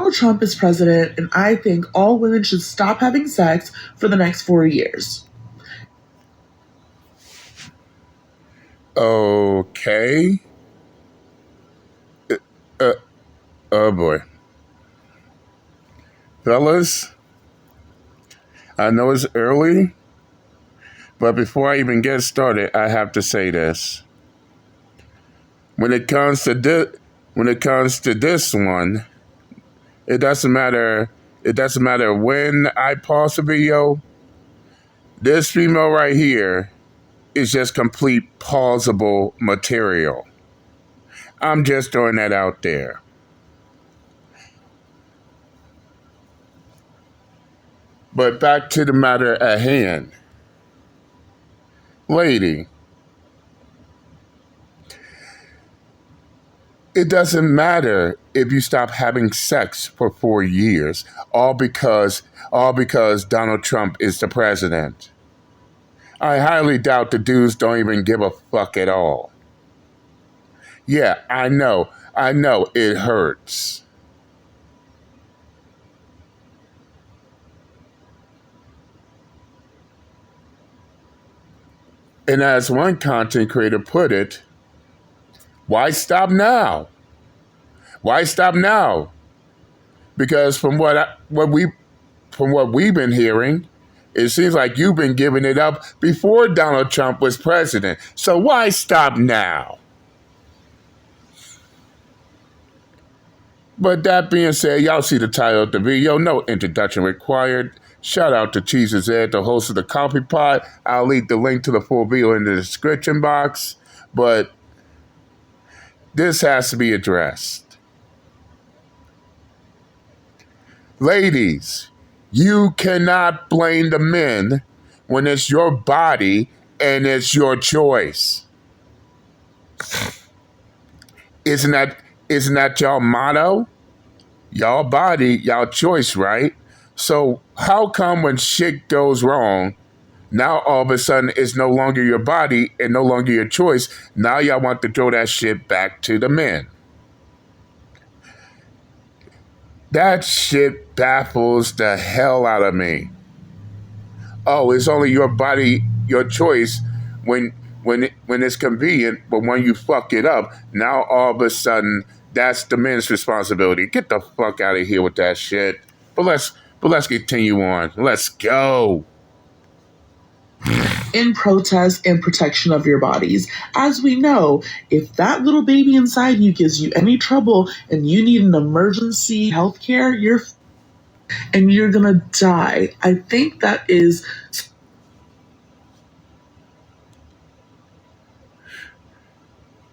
Donald Trump is president, and I think all women should stop having sex for the next 4 years. Okay. Oh boy. Fellas, I know it's early, but before I even get started, I have to say this. When it comes to this one, it doesn't matter when I pause the video. This female right here is just complete pausable material. I'm just throwing that out there. But back to the matter at hand. Lady, it doesn't matter if you stop having sex for 4 years, all because Donald Trump is the president. I highly doubt the dudes don't even give a fuck at all. Yeah, I know, it hurts. And as one content creator put it, why stop now? Why stop now? Because from what we've been hearing, it seems like you've been giving it up before Donald Trump was president. So why stop now? But that being said, y'all see the title of the video. No introduction required. Shout out to Cheese's Ed, the host of the Coffee Pot. I'll leave the link to the full video in the description box. But this has to be addressed. Ladies, you cannot blame the men when it's your body and it's your choice. Isn't that y'all motto? Y'all body, y'all choice, right? So how come when shit goes wrong, now all of a sudden it's no longer your body and no longer your choice? Now y'all want to throw that shit back to the men. That shit baffles the hell out of me. Oh, it's only your body, your choice when it's convenient, but when you fuck it up, now all of a sudden that's the men's responsibility. Get the fuck out of here with that shit. But let's continue on. Let's go. In protest and protection of your bodies. As we know, if that little baby inside you gives you any trouble and you need an emergency health care, you're gonna die. I think that is...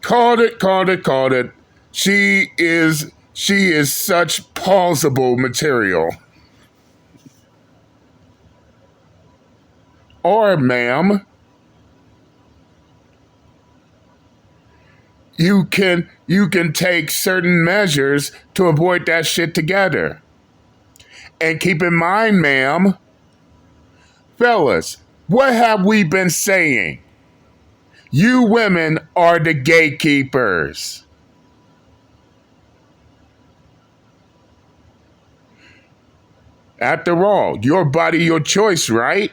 Called it. She is such pausable material. Or, ma'am, you can take certain measures to avoid that shit together. And keep in mind, ma'am, fellas, what have we been saying? You women are the gatekeepers. After all, your body, your choice, right?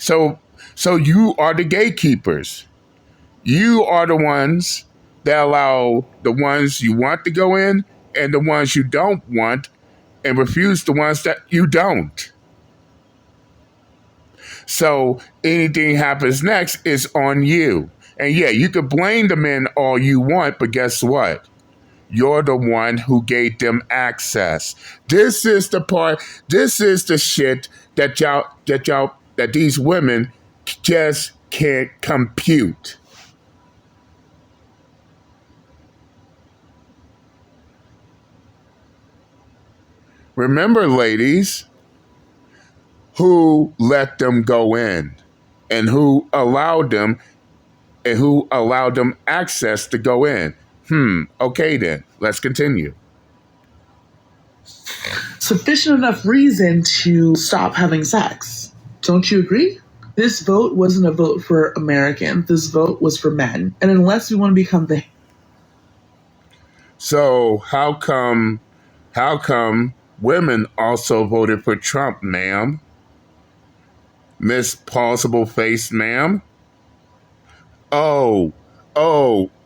So you are the gatekeepers. You are the ones that allow the ones you want to go in and the ones you don't want and refuse the ones that you don't. So anything happens next is on you. And yeah, you could blame the men all you want, but guess what? You're the one who gave them access. This is the shit that these women just can't compute. Remember, ladies, who let them go in and who allowed them access to go in. Okay then, let's continue. Sufficient enough reason to stop having sex. Don't you agree? This vote wasn't a vote for Americans. This vote was for men. And unless we want to become the... So how come women also voted for Trump, ma'am. Miss Plausible Face, ma'am. Oh,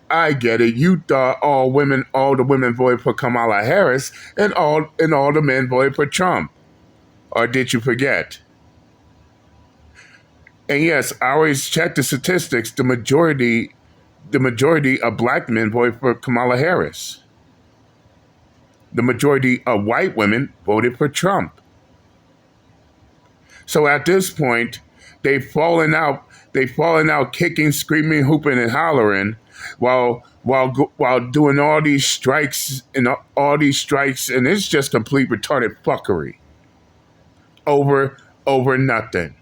I get it. You thought all the women voted for Kamala Harris and all the men voted for Trump. Or did you forget? And yes, I always check the statistics. The majority of black men voted for Kamala Harris. The majority of white women voted for Trump. So at this point, they've fallen out. They've fallen out, kicking, screaming, hooping, and hollering, while doing all these strikes, and it's just complete retarded fuckery over nothing.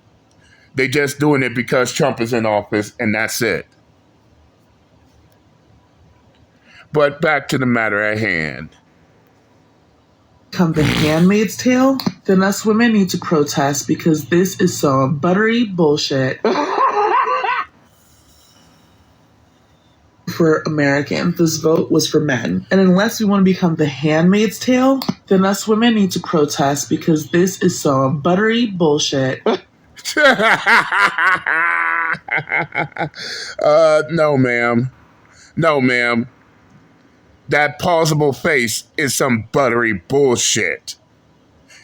They just doing it because Trump is in office, and that's it. But back to the matter at hand. Come The Handmaid's Tale, then us women need to protest because this is some buttery bullshit. For Americans, this vote was for men. And unless we want to become the Handmaid's Tale, then us women need to protest because this is some buttery bullshit. No, ma'am. No, ma'am. That plausible face is some buttery bullshit.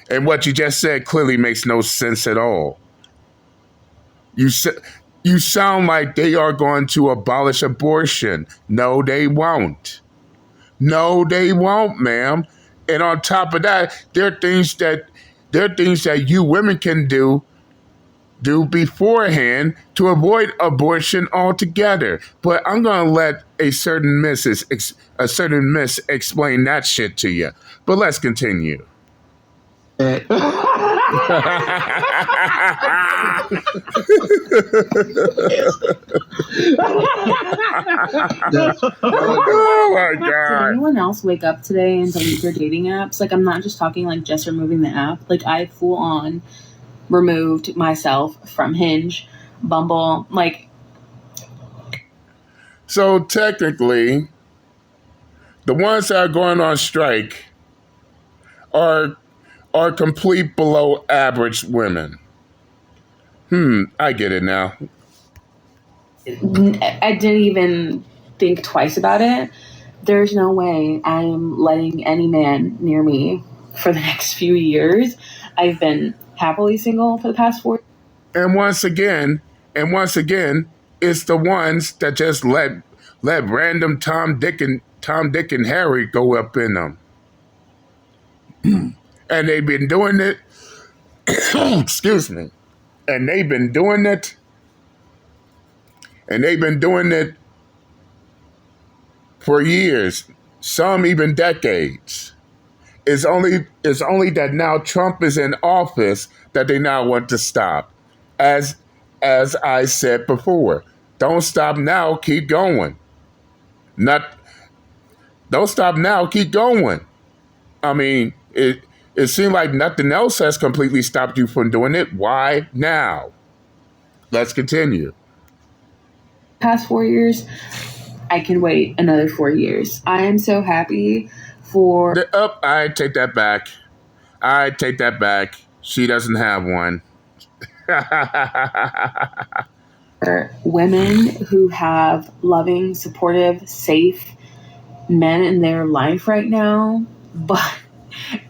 And what you just said clearly makes no sense at all. You sound like they are going to abolish abortion. No, they won't. No, they won't, ma'am. And on top of that, there are things that you women can do beforehand to avoid abortion altogether. But I'm gonna let a certain miss explain that shit to you. But let's continue. Oh my Did god. anyone else wake up today and delete their dating apps? Like, I'm not just talking like just removing the app. Like, I full on removed myself from Hinge, Bumble. Like, So technically, the ones that are going on strike are complete below average women. I get it now. I didn't even think twice about it. There's no way I am letting any man near me for the next few years. I've been happily single for the past 4 years. And once again, it's the ones that just let random Tom, Dick, and Harry go up in them. And they've been doing it. Excuse me. And they've been doing it. For years, some even decades. It's only that now Trump is in office that they now want to stop. As I said before, don't stop now, keep going. Don't stop now, keep going. I mean, it seemed like nothing else has completely stopped you from doing it. Why now? Let's continue. Past 4 years, I can wait another 4 years. I am so happy for... I take that back. She doesn't have one. Women who have loving, supportive, safe men in their life right now, but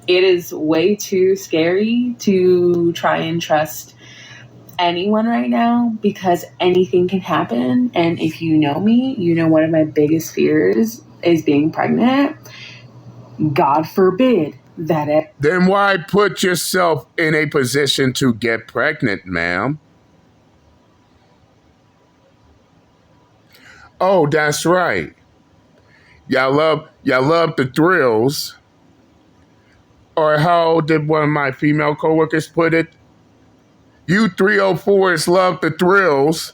it is way too scary to try and trust anyone right now because anything can happen. And if you know me, you know one of my biggest fears is being pregnant. God forbid that it. Then why put yourself in a position to get pregnant, ma'am? Oh, that's right. Y'all love the thrills. Or how did one of my female coworkers put it? You 304s love the thrills,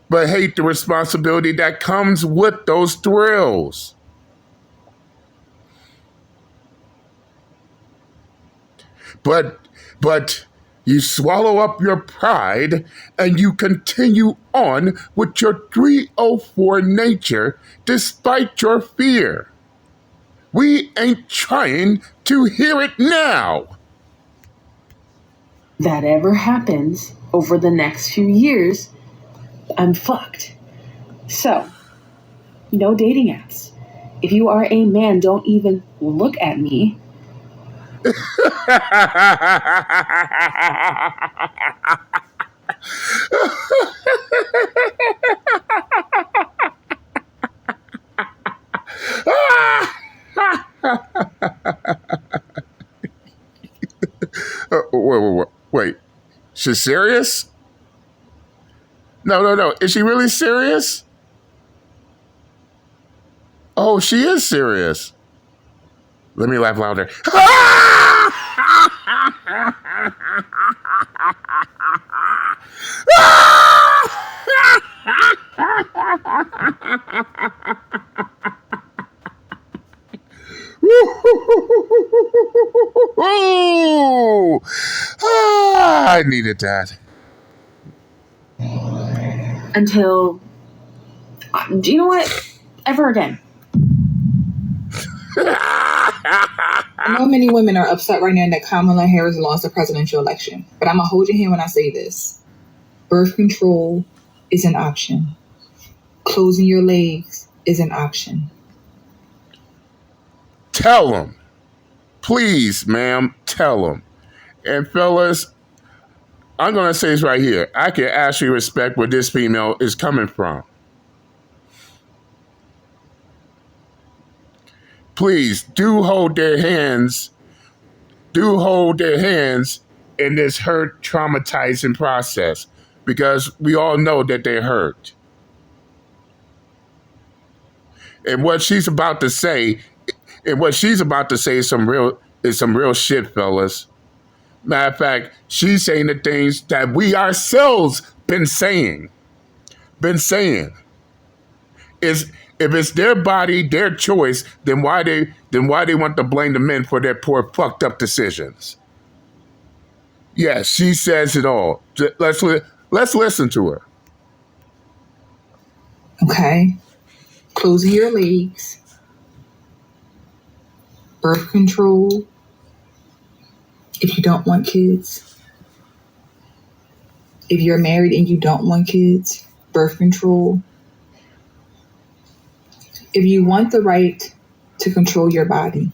but hate the responsibility that comes with those thrills. But you swallow up your pride and you continue on with your 304 nature despite your fear. We ain't trying to hear it now. That ever happens over the next few years, I'm fucked. So, no dating apps. If you are a man, don't even look at me. Wait. She's serious? No. Is she really serious? Oh, she is serious. Let me laugh louder. I needed that. Until, do you know what? Ever again. I know many women are upset right now that Kamala Harris lost the presidential election, but I'm going to hold your hand when I say this. Birth control is an option. Closing your legs is an option. Tell them. Please, ma'am, tell them. And fellas, I'm going to say this right here. I can actually respect where this female is coming from. Please do hold their hands. Do hold their hands in this hurt, traumatizing process, because we all know that they're hurt. And what she's about to say, is some real shit, fellas. Matter of fact, she's saying the things that we ourselves been saying. Is if it's their body, their choice, then why they want to blame the men for their poor fucked up decisions? Yes, she says it all. Let's listen to her. Okay. Closing your legs. Birth control. If you don't want kids. If you're married and you don't want kids, birth control. If you want the right to control your body,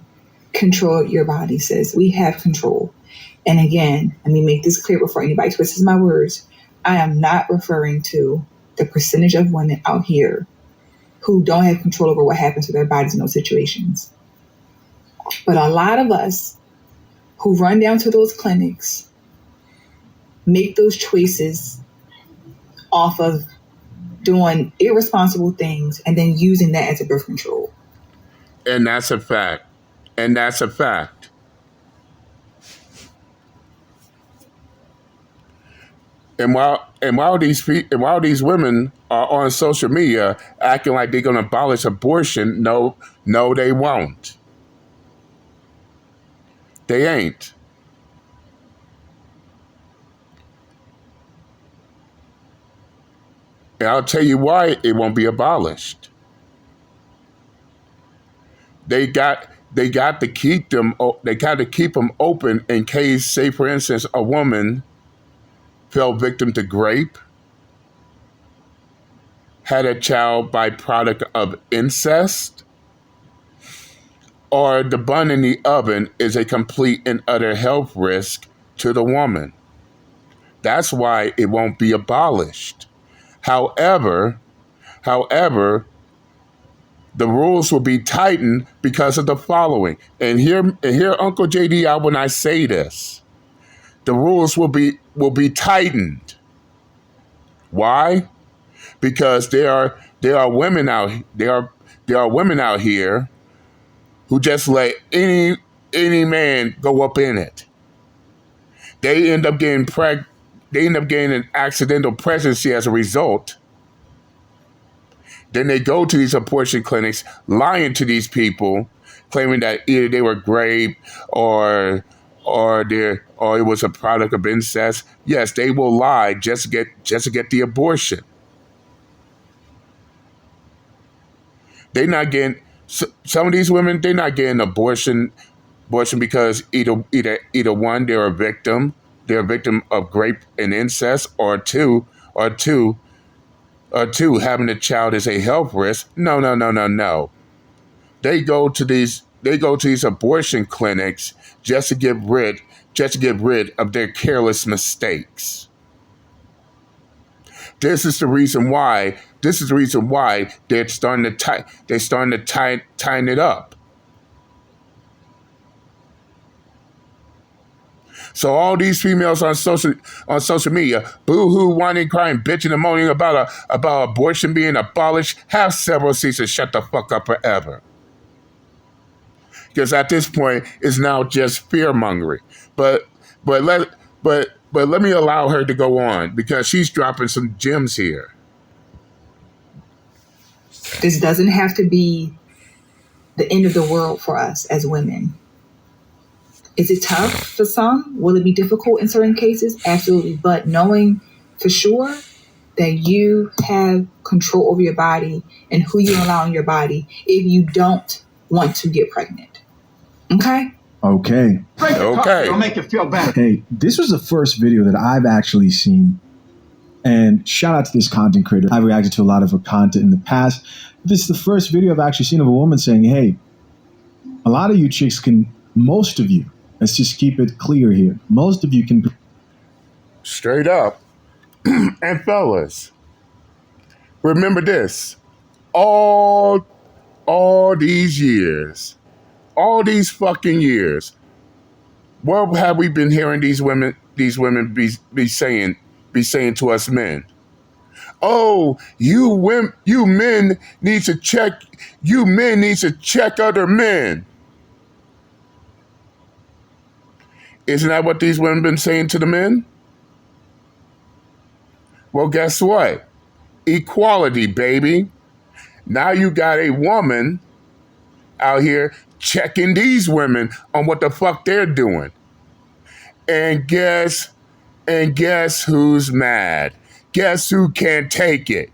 sis. We have control. And again, let me make this clear before anybody twists my words. I am not referring to the percentage of women out here who don't have control over what happens to their bodies in those situations. But a lot of us who run down to those clinics make those choices off of doing irresponsible things and then using that as a birth control. And that's a fact. And while these women are on social media acting like they're going to abolish abortion, no, they won't. They ain't. And I'll tell you why it won't be abolished. They got to keep them. They got to keep them open in case, say, for instance, a woman fell victim to rape, had a child by product of incest, or the bun in the oven is a complete and utter health risk to the woman. That's why it won't be abolished. However, the rules will be tightened because of the following. And here, Uncle JD, when I say this, the rules will be tightened. Why? Because there are women out here who just let any man go up in it. They end up getting an accidental pregnancy as a result. Then they go to these abortion clinics, lying to these people, claiming that either they were raped or it was a product of incest. Yes, they will lie just to get the abortion. They're not getting some of these women, they're not getting abortion because either one, they're a victim of rape and incest, or two, having a child is a health risk. No, no, no, no, no. They go to these abortion clinics just to get rid of their careless mistakes. This is the reason why they're starting to tighten it up. So all these females on social media, boo-hoo, whining, crying, bitching, and moaning about abortion being abolished, have several seats and shut the fuck up forever. Because at this point, it's now just fear mongering. But let me allow her to go on, because she's dropping some gems here. This doesn't have to be the end of the world for us as women. Is it tough for some? Will it be difficult in certain cases? Absolutely. But knowing for sure that you have control over your body and who you allow in your body if you don't want to get pregnant. Okay? Okay. Okay. It'll make you feel better. Hey, this was the first video that I've actually seen. And shout out to this content creator. I've reacted to a lot of her content in the past. This is the first video I've actually seen of a woman saying, hey, a lot of you chicks most of you, let's just keep it clear here. Most of you can. Straight up. And fellas, remember this. All these years, all these fucking years, what have we been hearing these women be saying to us men? Oh, you men need to check other men. Isn't that what these women been saying to the men? Well, guess what? Equality, baby. Now you got a woman out here checking these women on what the fuck they're doing. And guess who's mad? Guess who can't take it?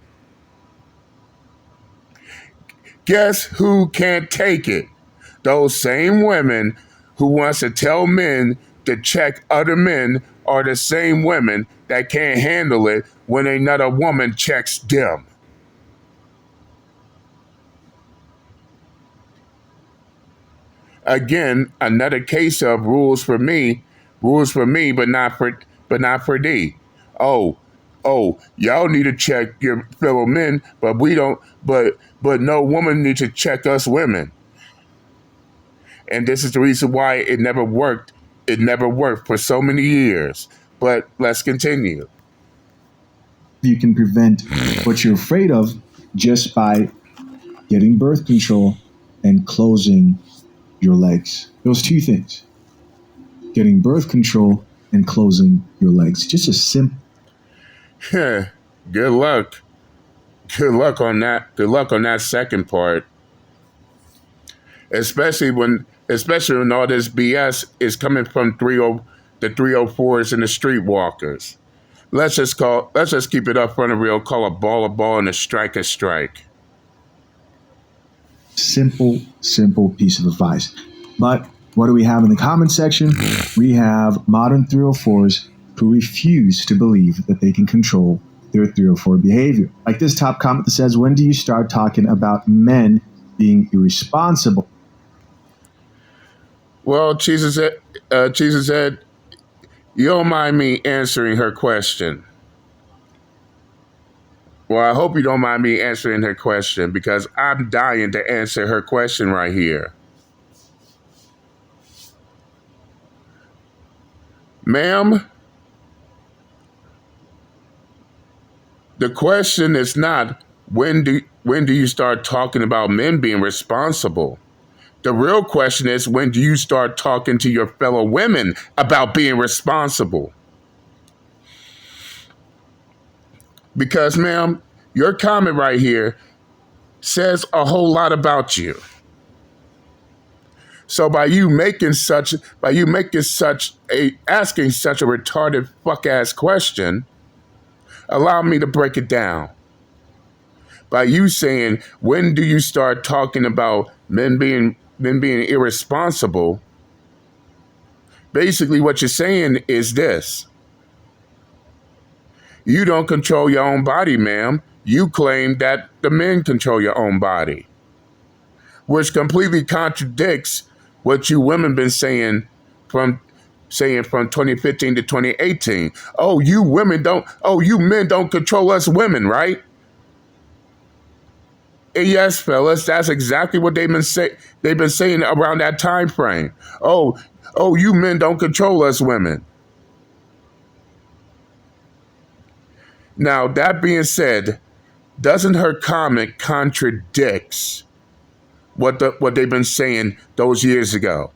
Guess who can't take it? Those same women who wants to tell men to check other men are the same women that can't handle it when another woman checks them. Again, another case of rules for me, but not for thee. Oh, y'all need to check your fellow men, but we don't. But no woman needs to check us women. And this is the reason why it never worked. It never worked for so many years. But let's continue. You can prevent what you're afraid of just by getting birth control and closing your legs. Those two things. Getting birth control and closing your legs. Just a simple. Good luck. Good luck on that. Good luck on that second part. Especially when all this BS is coming from the 304s and the streetwalkers. Let's just keep it up front and real. Call a ball and a strike. Simple piece of advice. But what do we have in the comment section? We have modern 304s who refuse to believe that they can control their 304 behavior. Like this top comment that says, when do you start talking about men being irresponsible? Well, Jesus said, you don't mind me answering her question. Well, I hope you don't mind me answering her question, because I'm dying to answer her question right here. Ma'am, the question is not when do you start talking about men being responsible? The real question is, when do you start talking to your fellow women about being responsible? Because, ma'am, your comment right here says a whole lot about you. So by you asking such a retarded fuck ass question, allow me to break it down. by you saying, when do you start talking about men being irresponsible? Basically, what you're saying is this: you don't control your own body, ma'am. You claim that the men control your own body, which completely contradicts what you women been saying from 2015 to 2018. Oh, you men don't control us women, right? And yes, fellas, that's exactly what they've been saying around that time frame. Oh, you men don't control us women. Now, that being said, doesn't her comment contradicts what they've been saying those years ago?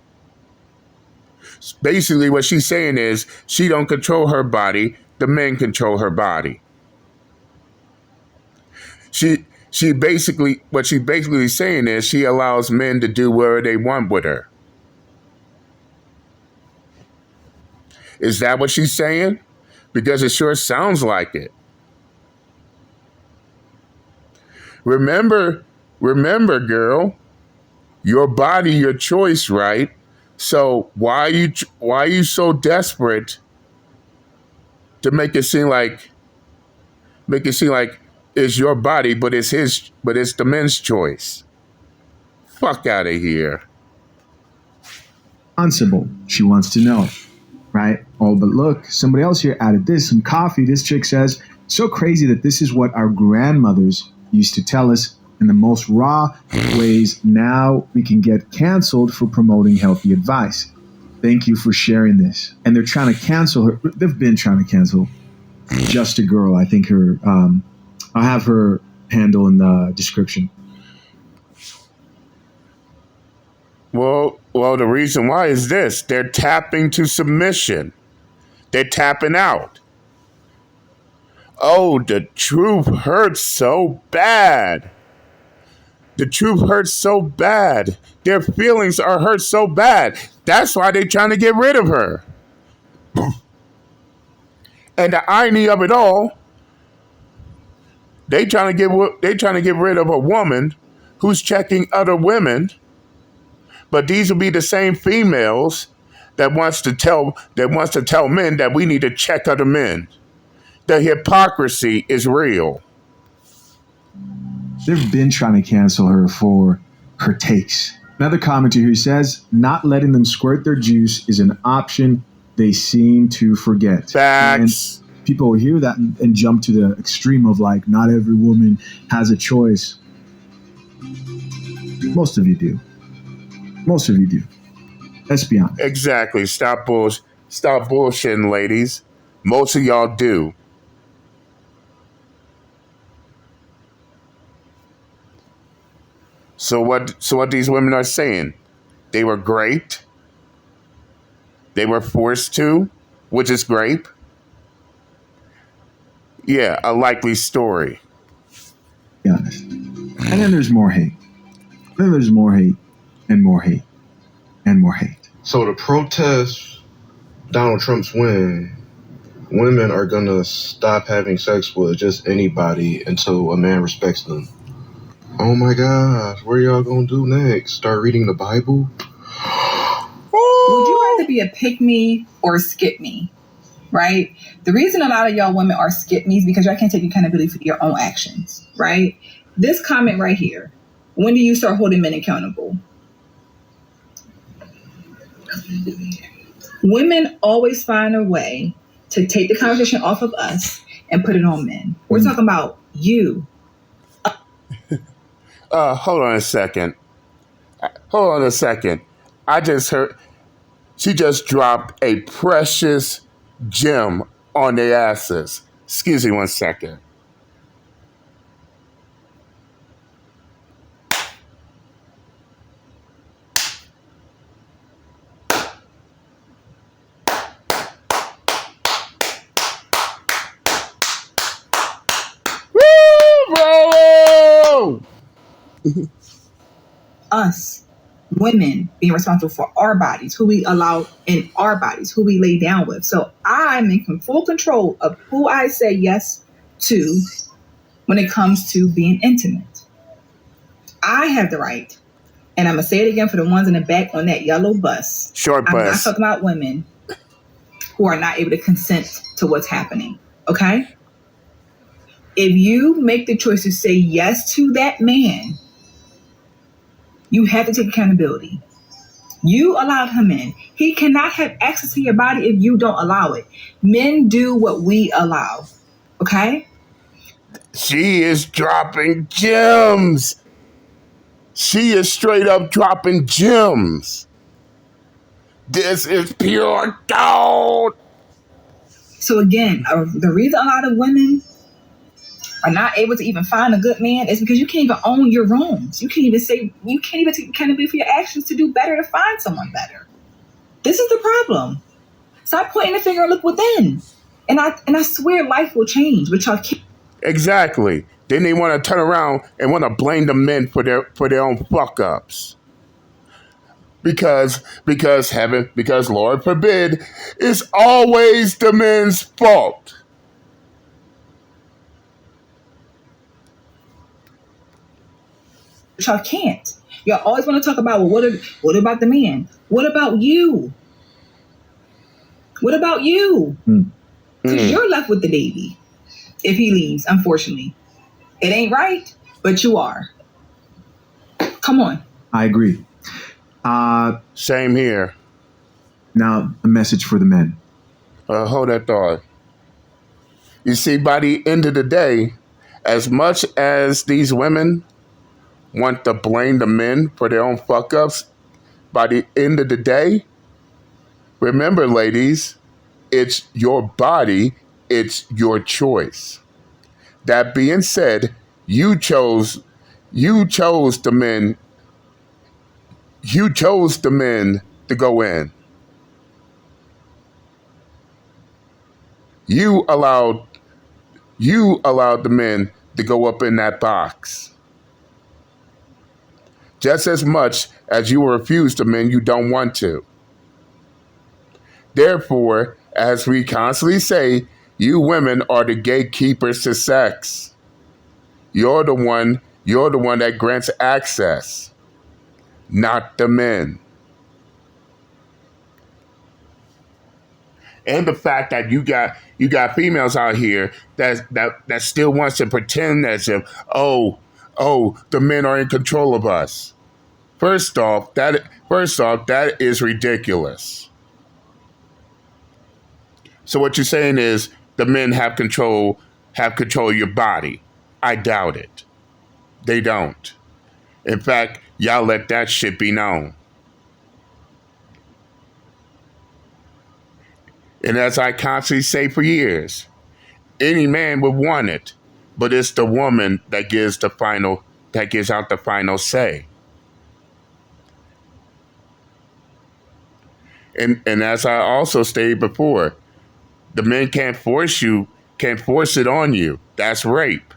Basically, what she's saying is she don't control her body; the men control her body. She basically saying is she allows men to do whatever they want with her. Is that what she's saying? Because it sure sounds like it. Remember, girl, your body, your choice, right? So why are you so desperate to make it seem like it's your body, but it's the men's choice? Fuck out of here. Responsible, she wants to know, right? Oh, but look, somebody else here added this, some coffee. This chick says, so crazy that this is what our grandmothers used to tell us in the most raw ways. Now we can get canceled for promoting healthy advice. Thank you for sharing this. And they're trying to cancel her. They've been trying to cancel Just a Girl. I think I'll have her handle in the description. Well, the reason why is this: they're tapping to submission. They're tapping out. Oh, the truth hurts so bad. The truth hurts so bad. Their feelings are hurt so bad. That's why they're trying to get rid of her. And the irony of it all, they trying to get rid of a woman who's checking other women. But these will be the same females that wants to tell men that we need to check other men. The hypocrisy is real. They've been trying to cancel her for her takes. Another commenter who says, not letting them squirt their juice is an option they seem to forget. Facts. And people hear that and jump to the extreme of like, not every woman has a choice. Most of you do. Let's be honest. Exactly. Stop bullshitting, ladies. Most of y'all do. So what these women are saying? They were great. They were forced to, which is great. Yeah, a likely story. Be honest. And then there's more hate. Then there's more hate and more hate and more hate. So to protest Donald Trump's win, women are going to stop having sex with just anybody until a man respects them. Oh my gosh, what are y'all going to do next? Start reading the Bible? Would you rather be a pick me or skip me? Right? The reason a lot of y'all women are skip me is because y'all can't take accountability for your own actions. Right? This comment right here. When do you start holding men accountable? Women always find a way to take the conversation off of us and put it on men. We're talking about you. Hold on a second. I just heard she just dropped a precious gem on their asses. Excuse me 1 second. Woo, bro! Us, women, being responsible for our bodies, who we allow in our bodies, who we lay down with. So I'm in full control of who I say yes to, when it comes to being intimate. I have the right, and I'm going to say it again for the ones in the back on that yellow bus. Short I'm not bus. talking about women who are not able to consent to what's happening, okay? If you make the choice to say yes to that man, you have to take accountability. You allowed him in. He cannot have access to your body if you don't allow it. Men do what we allow, okay? She is dropping gems. She is straight up dropping gems. This is pure gold. So again, the reason a lot of women are not able to even find a good man is because you can't even own your wrongs. You can't even take accountability for your actions to do better, to find someone better. This is the problem. Stop pointing the finger and look within. And I swear life will change, but y'all can't. Exactly. Then they want to turn around and want to blame the men for their own fuck ups. Because Lord forbid, it's always the men's fault. Y'all can't. Y'all always want to talk about, well, what about the man? What about you? What about you? Because you're left with the baby if he leaves, unfortunately. It ain't right, but you are. Come on. I agree. Same here. Now, a message for the men. Hold that thought. You see, by the end of the day, as much as these women want to blame the men for their own fuck ups, by the end of the day, remember, ladies, it's your body, it's your choice. That being said, you chose the men to go in. You allowed the men to go up in that box. Just as much as you refuse the men you don't want to. Therefore, as we constantly say, you women are the gatekeepers to sex. You're the one that grants access, not the men. And the fact that you got females out here that still wants to pretend as if, oh, the men are in control of us. First off, that is ridiculous. So what you're saying is the men have control of your body. I doubt it. They don't. In fact, y'all let that shit be known. And as I constantly say for years, any man would want it, but it's the woman that gives out the final say. And as I also stated before, the men can't force it on you. That's rape.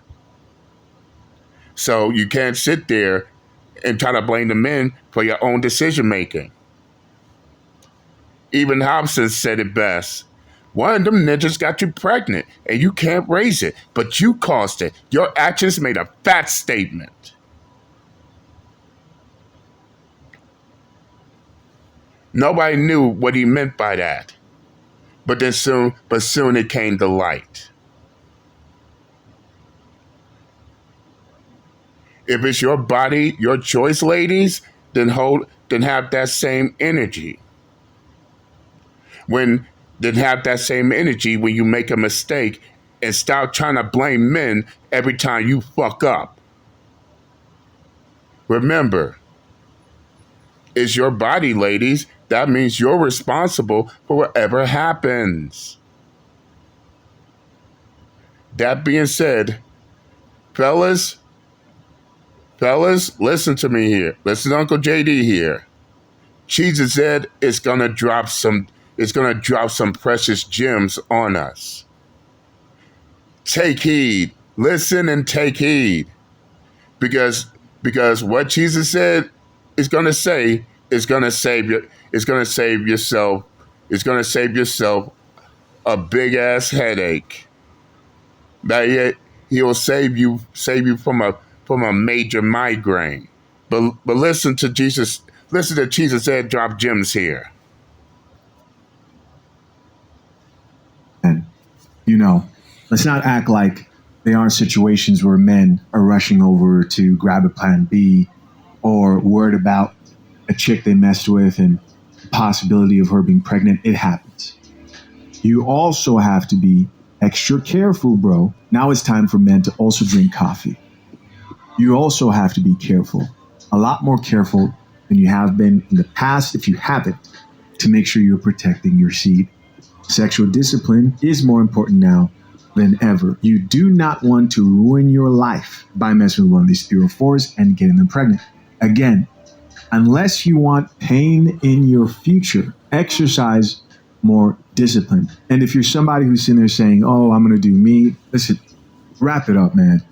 So you can't sit there and try to blame the men for your own decision making. Even Hobson said it best. One of them ninjas got you pregnant and you can't raise it, but you caused it. Your actions made a fat statement. Nobody knew what he meant by that. But soon it came to light. If it's your body, your choice, ladies, then have that same energy. Have that same energy when you make a mistake and stop trying to blame men every time you fuck up. Remember, it's your body, ladies. That means you're responsible for whatever happens. That being said, fellas, listen to me here. Listen to Uncle JD here. Jesus said it's gonna drop some precious gems on us. Take heed. Listen and take heed. Because what Jesus said is gonna say is gonna save yourself a big ass headache. That He'll save you from a major migraine. But listen to Jesus. Listen to Jesus said, drop gems here. And, let's not act like they aren't situations where men are rushing over to grab a plan B or worried about a chick they messed with and the possibility of her being pregnant. It happens. You also have to be extra careful, bro. Now it's time for men to also drink coffee. You also have to be careful, a lot more careful than you have been in the past, if you haven't, to make sure you're protecting your seed. Sexual discipline is more important now than ever. You do not want to ruin your life by messing with one of these 304s and getting them pregnant. Again, unless you want pain in your future, exercise more discipline. And if you're somebody who's sitting there saying, oh, I'm going to do me, listen, wrap it up, man.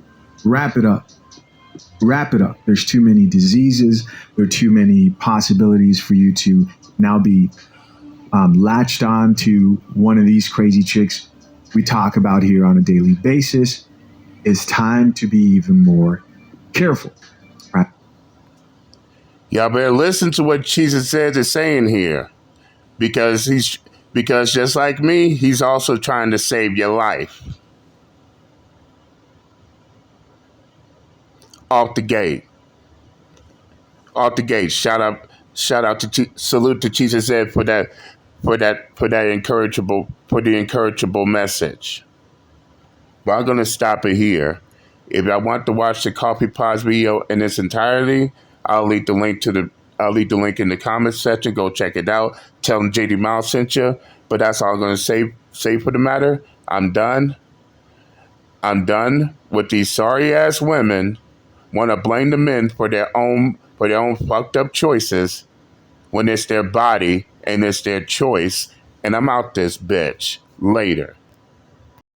Wrap it up. Wrap it up. There's too many diseases. There are too many possibilities for you to now be latched on to one of these crazy chicks we talk about here on a daily basis. It's time to be even more careful. Right? Y'all better listen to what Jesus said is saying here, because just like me, he's also trying to save your life. Off the gate. Shout out salute to Jesus said for the encourageable message. But I'm gonna stop it here. If I want to watch the Coffee Pods video in its entirety, I'll leave the link in the comments section. Go check it out. Tell them JD Miles sent you. But that's all I'm gonna say for the matter. I'm done. I'm done with these sorry ass women want to blame the men for their own fucked up choices when it's their body and it's their choice. And I'm out this bitch. Later.